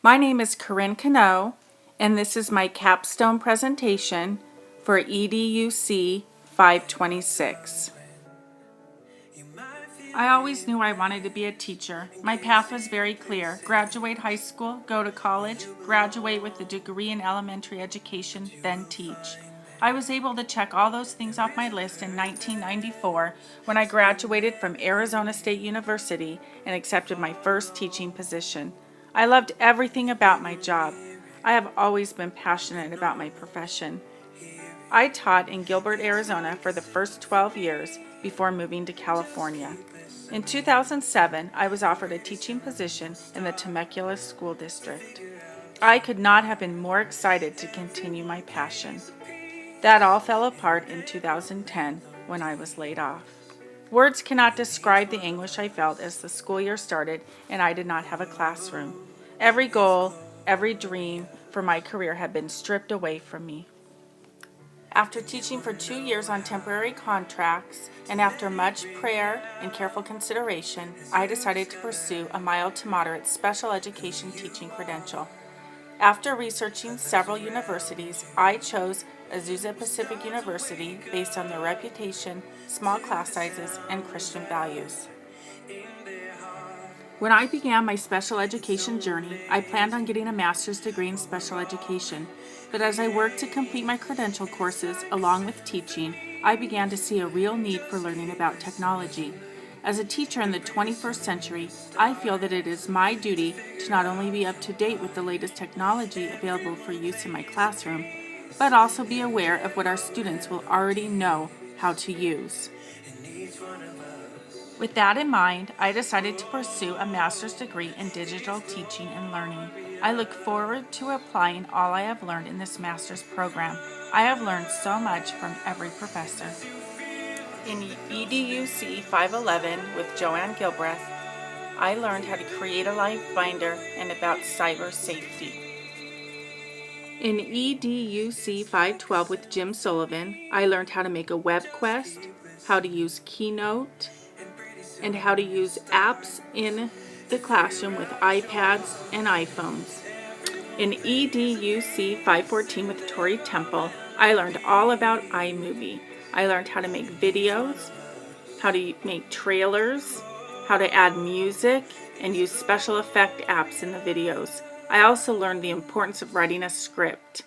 My name is Corinne Cano, and this is my capstone presentation for EDUC 526. I always knew I wanted to be a teacher. My path was very clear. Graduate high school, go to college, graduate with a degree in elementary education, then teach. I was able to check all those things off my list in 1994 when I graduated from Arizona State University and accepted my first teaching position. I loved everything about my job. I have always been passionate about my profession. I taught in Gilbert, Arizona for the first 12 years before moving to California. In 2007, I was offered a teaching position in the Temecula School District. I could not have been more excited to continue my passion. That all fell apart in 2010 when I was laid off. Words cannot describe the anguish I felt as the school year started and I did not have a classroom. Every goal, every dream for my career had been stripped away from me. After teaching for 2 years on temporary contracts, and after much prayer and careful consideration, I decided to pursue a mild to moderate special education teaching credential. After researching several universities, I chose Azusa Pacific University based on their reputation, small class sizes, and Christian values. When I began my special education journey, I planned on getting a master's degree in special education, but as I worked to complete my credential courses along with teaching, I began to see a real need for learning about technology. As a teacher in the 21st century, I feel that it is my duty to not only be up to date with the latest technology available for use in my classroom, but also be aware of what our students will already know how to use. With that in mind, I decided to pursue a master's degree in digital teaching and learning. I look forward to applying all I have learned in this master's program. I have learned so much from every professor. In EDUC 511 with Joanne Gilbreth, I learned how to create a live binder and about cyber safety. In EDUC 512 with Jim Sullivan, I learned how to make a web quest, how to use Keynote, and how to use apps in the classroom with iPads and iPhones. In EDUC 514 with Tori Temple, I learned all about iMovie. I learned how to make videos, how to make trailers, how to add music, and use special effect apps in the videos. I also learned the importance of writing a script.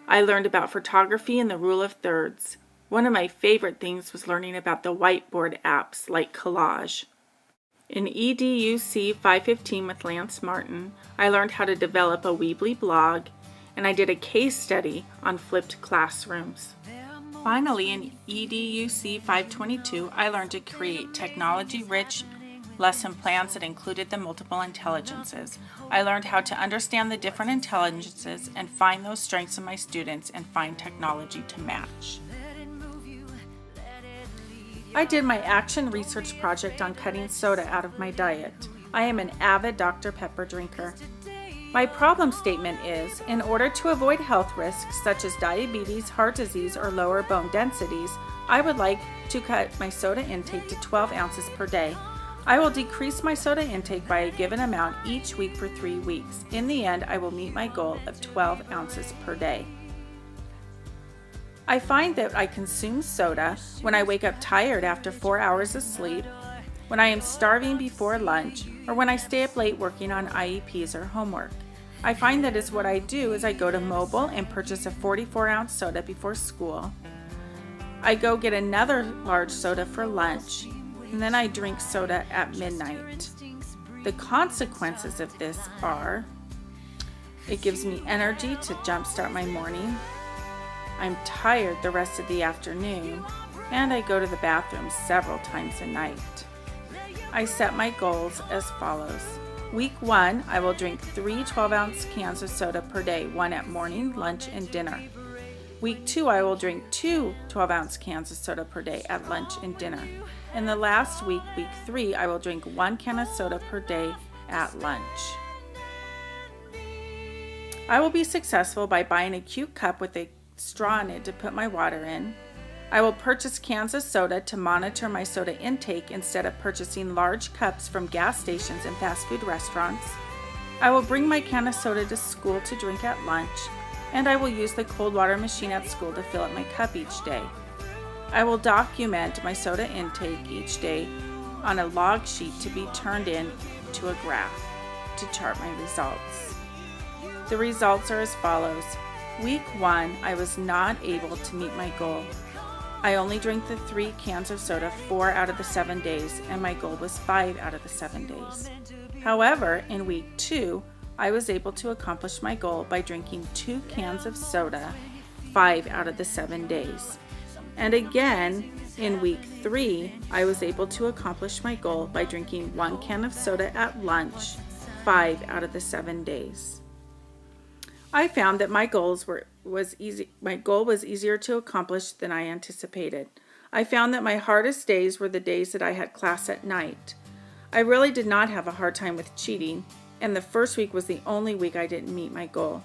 I learned about photography and the rule of thirds. One of my favorite things was learning about the whiteboard apps like Collage. In EDUC 515 with Lance Martin, I learned how to develop a Weebly blog, and I did a case study on flipped classrooms. Finally, in EDUC 522, I learned to create technology-rich lesson plans that included the multiple intelligences. I learned how to understand the different intelligences and find those strengths in my students and find technology to match. I did my action research project on cutting soda out of my diet. I am an avid Dr. Pepper drinker. My problem statement is, in order to avoid health risks such as diabetes, heart disease, or lower bone densities, I would like to cut my soda intake to 12 ounces per day. I will decrease my soda intake by a given amount each week for 3 weeks. In the end, I will meet my goal of 12 ounces per day. I find that I consume soda when I wake up tired after 4 hours of sleep, when I am starving before lunch, or when I stay up late working on IEPs or homework. I find that is what I do is I go to Mobile and purchase a 44-ounce soda before school. I go get another large soda for lunch, and then I drink soda at midnight. The consequences of this are, it gives me energy to jumpstart my morning, I'm tired the rest of the afternoon, and I go to the bathroom several times a night. I set my goals as follows. Week 1, I will drink 3 12-ounce cans of soda per day, 1 at morning, lunch, and dinner. Week 2, I will drink 2 12-ounce cans of soda per day at lunch and dinner. In the last week, week 3, I will drink 1 can of soda per day at lunch. I will be successful by buying a cute cup with a straw in it to put my water in. I will purchase cans of soda to monitor my soda intake instead of purchasing large cups from gas stations and fast food restaurants. I will bring my can of soda to school to drink at lunch, and I will use the cold water machine at school to fill up my cup each day. I will document my soda intake each day on a log sheet to be turned in to a graph to chart my results. The results are as follows. Week 1, I was not able to meet my goal. I only drank the 3 cans of soda 4 out of the 7 days, and my goal was 5 out of the 7 days. However, in week 2, I was able to accomplish my goal by drinking 2 cans of soda 5 out of the 7 days. And again, in week 3, I was able to accomplish my goal by drinking 1 can of soda at lunch 5 out of the 7 days. I found that my goal was easier to accomplish than I anticipated. I found that my hardest days were the days that I had class at night. I really did not have a hard time with cheating, and the first week was the only week I didn't meet my goal.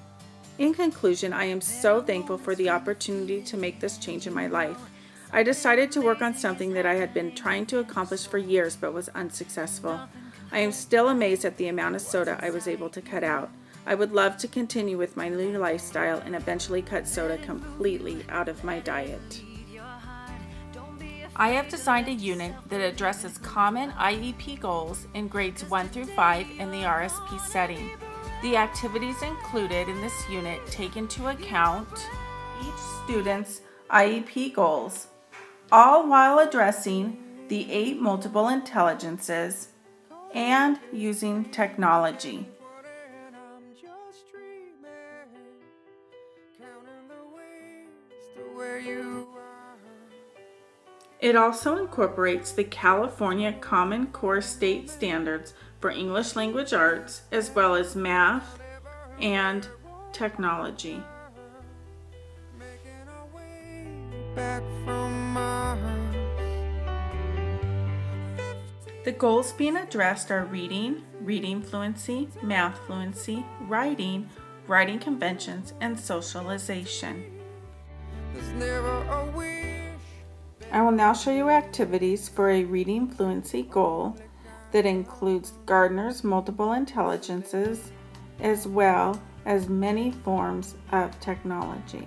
In conclusion, I am so thankful for the opportunity to make this change in my life. I decided to work on something that I had been trying to accomplish for years but was unsuccessful. I am still amazed at the amount of soda I was able to cut out. I would love to continue with my new lifestyle and eventually cut soda completely out of my diet. I have designed a unit that addresses common IEP goals in grades 1 through 5 in the RSP setting. The activities included in this unit take into account each student's IEP goals, all while addressing the 8 multiple intelligences and using technology. It also incorporates the California Common Core State Standards for English Language Arts, as well as math and technology. The goals being addressed are reading fluency, math fluency, writing conventions, and socialization. I will now show you activities for a reading fluency goal that includes Gardner's multiple intelligences as well as many forms of technology.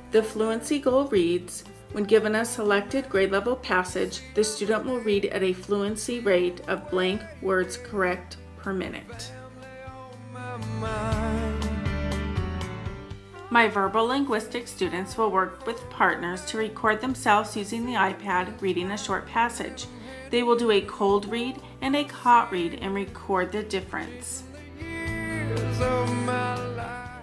The fluency goal reads, when given a selected grade level passage, the student will read at a fluency rate of blank words correct per minute. My verbal linguistics students will work with partners to record themselves using the iPad reading a short passage. They will do a cold read and a hot read and record the difference.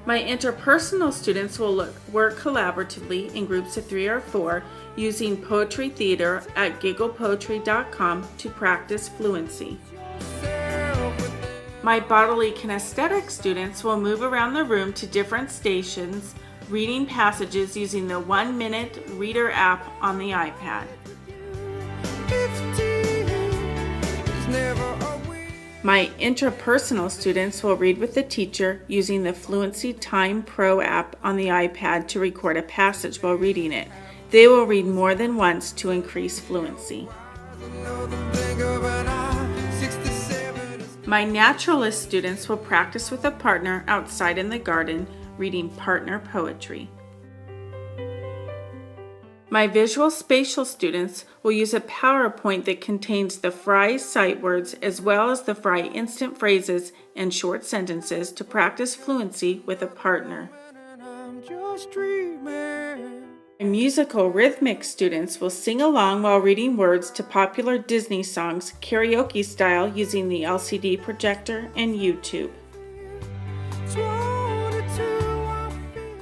My interpersonal students will work collaboratively in groups of 3 or 4 using poetry theater at gigglepoetry.com to practice fluency. My bodily kinesthetic students will move around the room to different stations, reading passages using the 1-minute reader app on the iPad. My intrapersonal students will read with the teacher using the Fluency Time Pro app on the iPad to record a passage while reading it. They will read more than once to increase fluency. My naturalist students will practice with a partner outside in the garden, reading partner poetry. My visual spatial students will use a PowerPoint that contains the Fry sight words as well as the Fry instant phrases and short sentences to practice fluency with a partner. My musical rhythmic students will sing along while reading words to popular Disney songs karaoke style using the LCD projector and YouTube.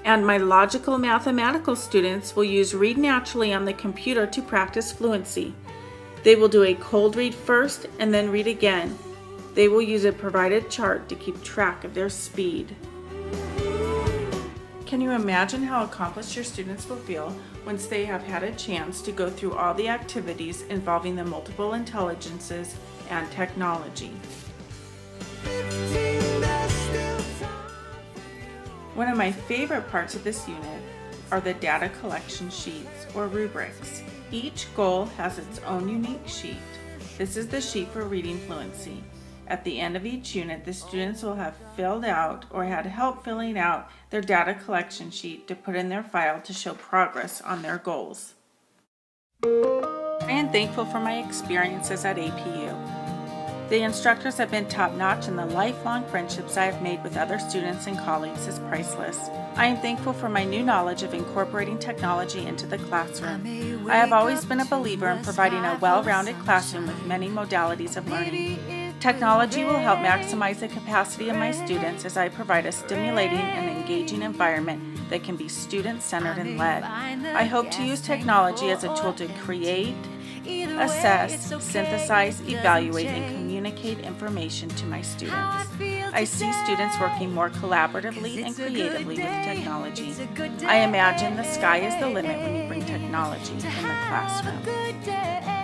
And my logical mathematical students will use Read Naturally on the computer to practice fluency. They will do a cold read first and then read again. They will use a provided chart to keep track of their speed. Can you imagine how accomplished your students will feel once they have had a chance to go through all the activities involving the multiple intelligences and technology? One of my favorite parts of this unit are the data collection sheets or rubrics. Each goal has its own unique sheet. This is the sheet for reading fluency. At the end of each unit, the students will have filled out or had help filling out their data collection sheet to put in their file to show progress on their goals. I am thankful for my experiences at APU. The instructors have been top-notch, and the lifelong friendships I have made with other students and colleagues is priceless. I am thankful for my new knowledge of incorporating technology into the classroom. I have always been a believer in providing a well-rounded classroom with many modalities of learning. Technology will help maximize the capacity of my students as I provide a stimulating and engaging environment that can be student-centered and led. I hope to use technology as a tool to create, assess, synthesize, evaluate, and communicate information to my students. I see students working more collaboratively and creatively with technology. I imagine the sky is the limit when you bring technology in the classroom.